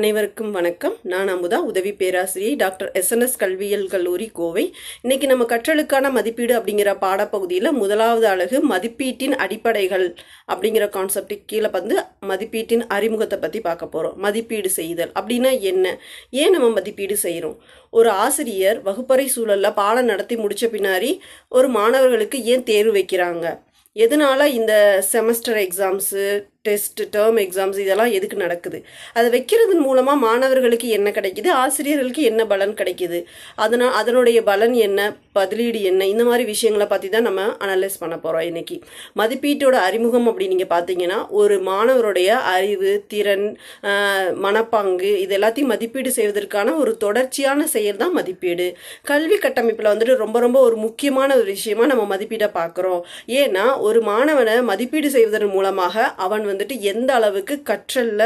அனைவருக்கும் வணக்கம். நான் அமுதா, உதவி பேராசிரியை, டாக்டர் SNS கல்வியியல் கல்லூரி, கோவை. இன்னைக்கு நம்ம கற்றலுக்கான மதிப்பீடு அப்படிங்கிற பாடப்பகுதியில் முதலாவது அலகு மதிப்பீட்டின் அடிப்படைகள் அப்படிங்கிற கான்செப்டுக்கு கீழே வந்து மதிப்பீட்டின் அறிமுகத்தை பற்றி பார்க்க போகிறோம். மதிப்பீடு செய்தல் அப்படின்னா என்ன, ஏன் நம்ம மதிப்பீடு செய்கிறோம், ஒரு ஆசிரியர் வகுப்பறை சூழலில் பாடம் நடத்தி முடித்த பின்னாடி ஒரு மாணவர்களுக்கு ஏன் தேர்வு வைக்கிறாங்க, எதனால இந்த semester exams, test, term exams இதெல்லாம் எதுக்கு நடக்குது, அதை வைக்கிறதன் மூலமாக மாணவர்களுக்கு என்ன கிடைக்கிது, ஆசிரியர்களுக்கு என்ன பலன் கிடைக்கிது, அதனுடைய பலன் என்ன, பதிலீடு என்ன, இந்த மாதிரி விஷயங்களை பற்றி தான் நம்ம அனலைஸ் பண்ண போகிறோம் இன்னைக்கு. மதிப்பீட்டோட அறிமுகம் அப்படி நீங்கள் பார்த்தீங்கன்னா, ஒரு மாணவருடைய அறிவு, திறன், மனப்பாங்கு இது எல்லாத்தையும் மதிப்பீடு செய்வதற்கான ஒரு தொடர்ச்சியான செயல் தான் மதிப்பீடு. கல்வி கட்டமைப்பில் வந்துட்டு ரொம்ப ஒரு முக்கியமான ஒரு விஷயமா நம்ம மதிப்பீடை பார்க்குறோம். ஏன்னா ஒரு மாணவனை மதிப்பீடு செய்வதன் மூலமாக அவன் வந்துட்டு எந்த அளவுக்கு கற்றல்ல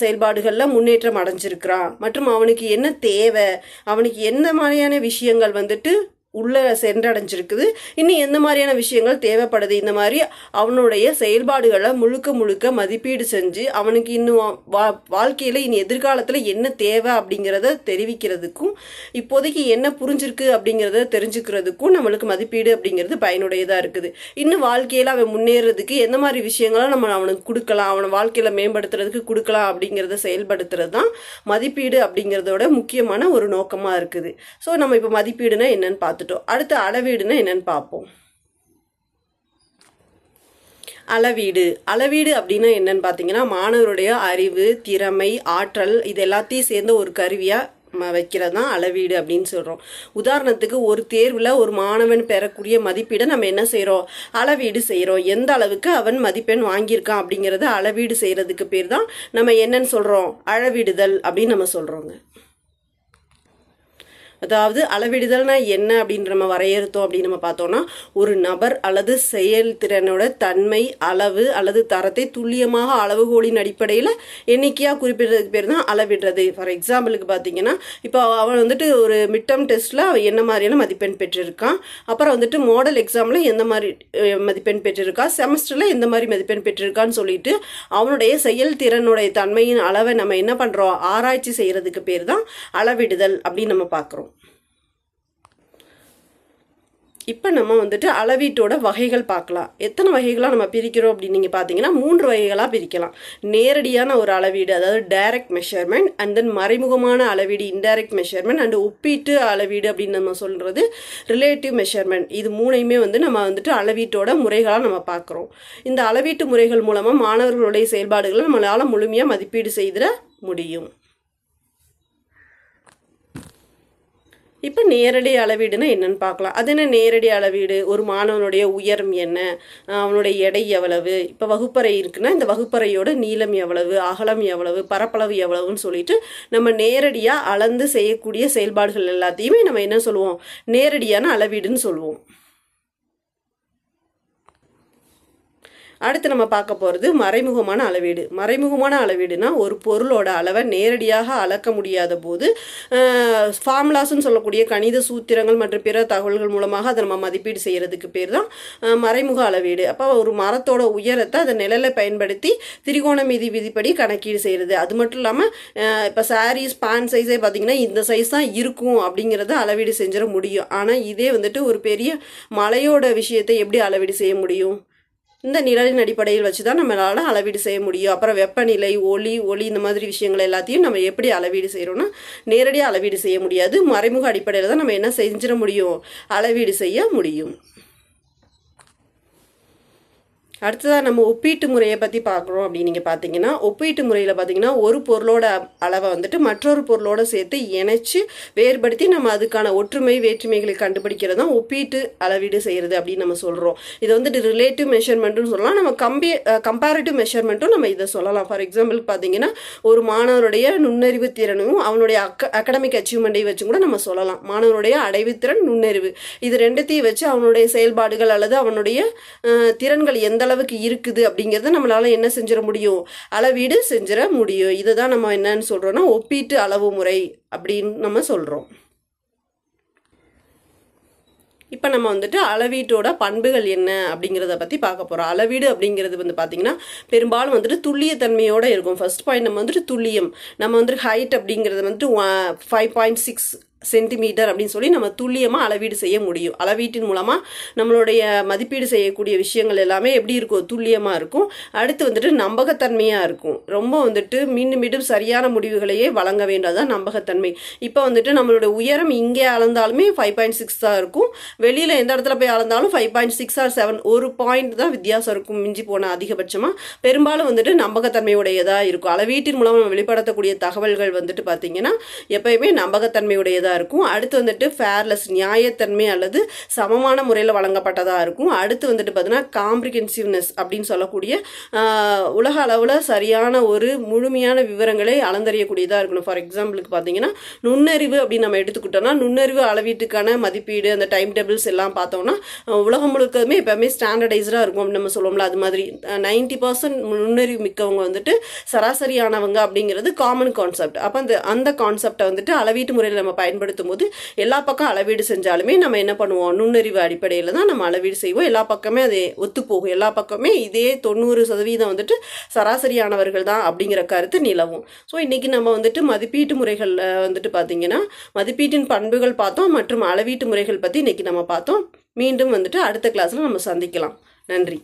செயல்பாடுகளில் முன்னேற்றம் அடைஞ்சிருக்கிறான் மற்றும் அவனுக்கு என்ன தேவை, அவனுக்கு எந்த மாதிரியான விஷயங்கள் வந்துட்டு உள்ளே சென்றடைஞ்சிருக்குது, இன்னும் எந்த மாதிரியான விஷயங்கள் தேவைப்படுது, இந்த மாதிரி அவனுடைய செயல்பாடுகளை முழுக்க மதிப்பீடு செஞ்சு அவனுக்கு இன்னும் வாழ்க்கையில் இனி எதிர்காலத்தில் என்ன தேவை அப்படிங்கிறத தெரிவிக்கிறதுக்கும் இப்போதைக்கு என்ன புரிஞ்சிருக்கு அப்படிங்கிறத தெரிஞ்சுக்கிறதுக்கும் நம்மளுக்கு மதிப்பீடு அப்படிங்கிறது பயனுடையதாக இருக்குது. இன்னும் வாழ்க்கையில் அவன் முன்னேறதுக்கு எந்த மாதிரி விஷயங்களை நம்ம அவனுக்கு கொடுக்கலாம், அவனை வாழ்க்கையில் மேம்படுத்துறதுக்கு கொடுக்கலாம் அப்படிங்கிறத செயல்படுத்துறது தான் மதிப்பீடு அப்படிங்கிறதோட முக்கியமான ஒரு நோக்கமாக இருக்குது. ஸோ நம்ம இப்போ மதிப்பீடுனா என்னன்னு பார்த்து அடுத்து அளவீடுனா என்னன்னு பார்ப்போம். அளவீடு அப்படின்னா என்னன்னு பார்த்தீங்கன்னா, மாணவருடைய அறிவு, திறமை, ஆற்றல் இது எல்லாத்தையும் சேர்ந்த ஒரு கருவியாக வைக்கிறது தான் அளவீடு அப்படின்னு சொல்கிறோம். உதாரணத்துக்கு ஒரு தேர்வில் ஒரு மாணவன் பெறக்கூடிய மதிப்பீடை நம்ம என்ன செய்கிறோம், அளவீடு செய்கிறோம். எந்த அளவுக்கு அவன் மதிப்பெண் வாங்கியிருக்கான் அப்படிங்கிறத அளவீடு செய்கிறதுக்கு பேர் தான் நம்ம என்னன்னு சொல்கிறோம், அளவிடுதல் அப்படின்னு நம்ம சொல்கிறோங்க. அதாவது அளவிடுதல்னா என்ன அப்படின்னு நம்ம வரையறுத்தோம் அப்படின்னு நம்ம பார்த்தோம்னா, ஒரு நபர் அல்லது செயல்திறனோட தன்மை, அளவு அல்லது தரத்தை துல்லியமாக அளவுகோலின் அடிப்படையில் எண்ணிக்கையாக குறிப்பிடுறதுக்கு பேர் தான் அளவிடுறது. ஃபார் எக்ஸாம்பிளுக்கு பார்த்தீங்கன்னா, இப்போ அவன் வந்துட்டு ஒரு மிட்டம் டெஸ்ட்டில் அவன் என்ன மாதிரியான மதிப்பெண் பெற்றிருக்கான், அப்புறம் வந்துட்டு மாடல் எக்ஸாமில் எந்த மாதிரி மதிப்பெண் பெற்றிருக்கான், செமஸ்டரில் எந்த மாதிரி மதிப்பெண் பெற்றிருக்கான்னு சொல்லிட்டு அவனுடைய செயல்திறனுடைய தன்மையின் அளவை நம்ம என்ன பண்ணுறோம், ஆராய்ச்சி செய்கிறதுக்கு பேர் தான் அளவிடுதல் அப்படின்னு நம்ம பார்க்குறோம். இப்போ நம்ம வந்துட்டு அளவீட்டோட வகைகள் பார்க்கலாம். எத்தனை வகைகளாக நம்ம பிரிக்கிறோம் அப்படின்னு நீங்கள் பார்த்தீங்கன்னா 3 வகைகளாக பிரிக்கலாம். நேரடியான ஒரு அளவீடு, அதாவது டைரக்ட் மெஷர்மெண்ட், அண்ட் தென் மறைமுகமான அளவீடு இன்டைரக்ட் மெஷர்மெண்ட், அண்ட் ஒப்பீட்டு அளவீடு அப்படின்னு நம்ம சொல்கிறது ரிலேட்டிவ் மெஷர்மெண்ட். இது 3ஐயுமே வந்து நம்ம வந்துட்டு அளவீட்டோட முறைகளாக நம்ம பார்க்குறோம். இந்த அளவீட்டு முறைகள் மூலமாக மாணவர்களுடைய செயல்பாடுகளை நம்மளால் முழுமையாக மதிப்பீடு செய்திட முடியும். இப்போ நேரடி அளவீடுனா என்னன்னு பார்க்கலாம். அது என்ன நேரடி அளவீடு, ஒரு மாணவனுடைய உயரம் என்ன, அவனுடைய எடை எவ்வளவு, இப்போ வகுப்பறை இருக்குன்னா இந்த வகுப்பறையோட நீளம் எவ்வளவு, அகலம் எவ்வளவு, பரப்பளவு எவ்வளவுன்னு சொல்லிட்டு நம்ம நேரடியாக அளந்து செய்யக்கூடிய செயல்பாடுகள் எல்லாத்தையுமே நம்ம என்ன சொல்லுவோம், நேரடியான அளவீடுன்னு சொல்லுவோம். அடுத்து நம்ம பார்க்க போகிறது மறைமுகமான அளவீடு. மறைமுகமான அளவீடுனா ஒரு பொருளோட அளவை நேரடியாக அளக்க முடியாத போது ஃபார்முலாஸ்ன்னு சொல்லக்கூடிய கணித சூத்திரங்கள் மற்றும் பிற தகவல்கள் மூலமாக அதை நம்ம மதிப்பீடு செய்கிறதுக்கு பேர் தான் மறைமுக அளவீடு. அப்போ ஒரு மரத்தோட உயரத்தை அதை நிழலை பயன்படுத்தி திரிகோணமிதி விதிப்படி கணக்கீடு செய்கிறது. அது மட்டும் இல்லாமல் இப்போ சாரீஸ் பேண்ட் சைஸே பார்த்திங்கன்னா இந்த சைஸ் தான் இருக்கும் அப்படிங்கிறத அளவீடு செஞ்சிட முடியும். ஆனால் இதே வந்துட்டு ஒரு பெரிய மலையோட விஷயத்தை எப்படி அளவீடு செய்ய முடியும், இந்த நிழலின் அடிப்படையில் வச்சு தான் நம்மளால் அளவீடு செய்ய முடியும். அப்புறம் வெப்பநிலை, ஒளி இந்த மாதிரி விஷயங்கள் எல்லாத்தையும் நம்ம எப்படி அளவீடு செய்கிறோன்னா நேரடியாக அளவீடு செய்ய முடியாது. மறைமுக அடிப்படையில் தான் நம்ம என்ன செஞ்சிட முடியும், அளவீடு செய்ய முடியும். அடுத்ததாக நம்ம ஒப்பீட்டு முறையை பற்றி பார்க்குறோம் அப்படின்னு நீங்கள் பார்த்தீங்கன்னா, ஒப்பீட்டு முறையில் பார்த்தீங்கன்னா ஒரு பொருளோட அளவை வந்துட்டு மற்றொரு பொருளோட சேர்த்து இணைச்சி வேறுபடுத்தி நம்ம அதுக்கான ஒற்றுமை வேற்றுமைகளை கண்டுபிடிக்கிறது தான் ஒப்பீட்டு அளவீடு செய்கிறது அப்படின்னு நம்ம சொல்கிறோம். இது வந்துட்டு ரிலேட்டிவ் மெஷர்மெண்ட்டுன்னு சொல்லலாம், நம்ம கம்பேரிட்டிவ் மெஷர்மெண்ட்டும் நம்ம இதை சொல்லலாம். ஃபார் எக்ஸாம்பிள் பார்த்தீங்கன்னா, ஒரு மாணவருடைய நுண்ணறிவு திறனும் அவனுடைய அகடமிக் அச்சீவ்மெண்ட்டையும் வச்சு கூட நம்ம சொல்லலாம். மாணவனுடைய அடைவுத்திறன், நுண்ணறிவு இது ரெண்டுத்தையும் வச்சு அவனுடைய செயல்பாடுகள் அல்லது அவனுடைய திறன்கள் எந்த அளவுக்கு இருக்குது அப்படிங்கிறத நம்மளால என்ன செஞ்சிட முடியும், அளவீடு செஞ்சிட முடியும். இதை தான் நம்ம என்னன்னு சொல்றோம்னா ஒப்பீட்டு அளவு முறை அப்படின்னு நம்ம சொல்றோம். இப்போ நம்ம வந்துட்டு அளவீட்டோட பண்புகள் என்ன அப்படிங்கிறத பற்றி பார்க்க போகிறோம். அளவீடு அப்படிங்கிறது வந்து பார்த்திங்கன்னா பெரும்பாலும் வந்துட்டு துல்லியத்தன்மையோடு இருக்கும். ஃபர்ஸ்ட் பாயிண்ட் நம்ம வந்துட்டு துல்லியம். நம்ம வந்துட்டு ஹைட் அப்படிங்கிறது வந்துட்டு 5.6 சென்டிமீட்டர் அப்படின்னு சொல்லி நம்ம துல்லியமாக அளவீடு செய்ய முடியும். அளவீட்டின் மூலமாக நம்மளுடைய மதிப்பீடு செய்யக்கூடிய விஷயங்கள் எல்லாமே எப்படி இருக்கும், துல்லியமாக இருக்கும். அடுத்து வந்துட்டு நம்பகத்தன்மையாக இருக்கும். ரொம்ப வந்துட்டு மீண்டும் மீண்டும் சரியான முடிவுகளையே வழங்க வேண்டாதான் நம்பகத்தன்மை. இப்போ வந்துட்டு நம்மளோட உயரம் இங்கே அளந்தாலுமே 5.6 தான் இருக்கும். வெளியில் எந்த இடத்துல போய் அளந்தாலும் 5.6 or 7 ஒரு பாயிண்ட் தான் வித்தியாசம் இருக்கும் மிஞ்சி போன அதிகபட்சமாக. பெரும்பாலும் வந்துட்டு நம்பகத்தன்மையுடையதாக இருக்கும். அளவீட்டின் மூலம் நம்ம வெளிப்படுத்தக்கூடிய தகவல்கள் வந்துட்டு பார்த்திங்கன்னா எப்பயுமே நம்பகத்தன்மையுடையதாக இருக்கும். அடுத்து வந்துட்டு ஃபேர்லெஸ், நியாயத்தன்மை அல்லது சமமான முறையில் வழங்கப்பட்டதாக இருக்கும். அடுத்து வந்துட்டு பார்த்தீங்கன்னா காம்ப்ரிஹென்சிவ்னஸ் அப்படின்னு சொல்லக்கூடிய உலக அளவில் சரியான ஒரு முழுமையான விவரங்களை அளந்தறியக்கூடியதாக இருக்கணும். ஃபார் எக்ஸாம்பிளுக்கு பார்த்தீங்கன்னா நுண்ணறிவு அப்படின்னு நம்ம எடுத்துக்கிட்டோம்னா நுண்ணறிவு அளவீட்டுக்கான மதிப்பீடு அந்த டைம் டேபிள்ஸ் எல்லாம் பார்த்தோம்னா உலகம் முழுக்கமே எப்பவுமே ஸ்டாண்டர்டைஸ்டாக இருக்கும் அப்படின்னு நம்ம சொல்லுவோம்ல. அது மாதிரி 90% நுண்ணறிவு மிக்கவங்க வந்துட்டு சராசரியானவங்க அப்படிங்கிறது காமன் கான்செப்ட். அப்போ அந்த கான்செப்டை வந்துட்டு அளவீட்டு முறையில் நம்ம பயன்படுத்தும் போது எல்லா பக்கம் அளவீடு செஞ்சாலுமே நம்ம என்ன பண்ணுவோம், நுண்ணறிவு அடிப்படையில் தான் நம்ம அளவீடு செய்வோம். எல்லா பக்கமே அது ஒத்துப்போகும். எல்லா பக்கமே இதே 90% வந்துட்டு சராசரியானவர்கள் தான் அப்படிங்கிற கருத்து நிலவும். ஸோ இன்றைக்கி நம்ம வந்துட்டு மதிப்பீட்டு முறைகளில் வந்துட்டு பார்த்திங்கன்னா மதிப்பீட்டின் பண்புகள் பார்த்தோம் மற்றும் அளவீட்டு முறைகள் பற்றி இன்றைக்கி நம்ம பார்த்தோம். மீண்டும் வந்துட்டு அடுத்த கிளாஸில் நம்ம சந்திக்கலாம். நன்றி.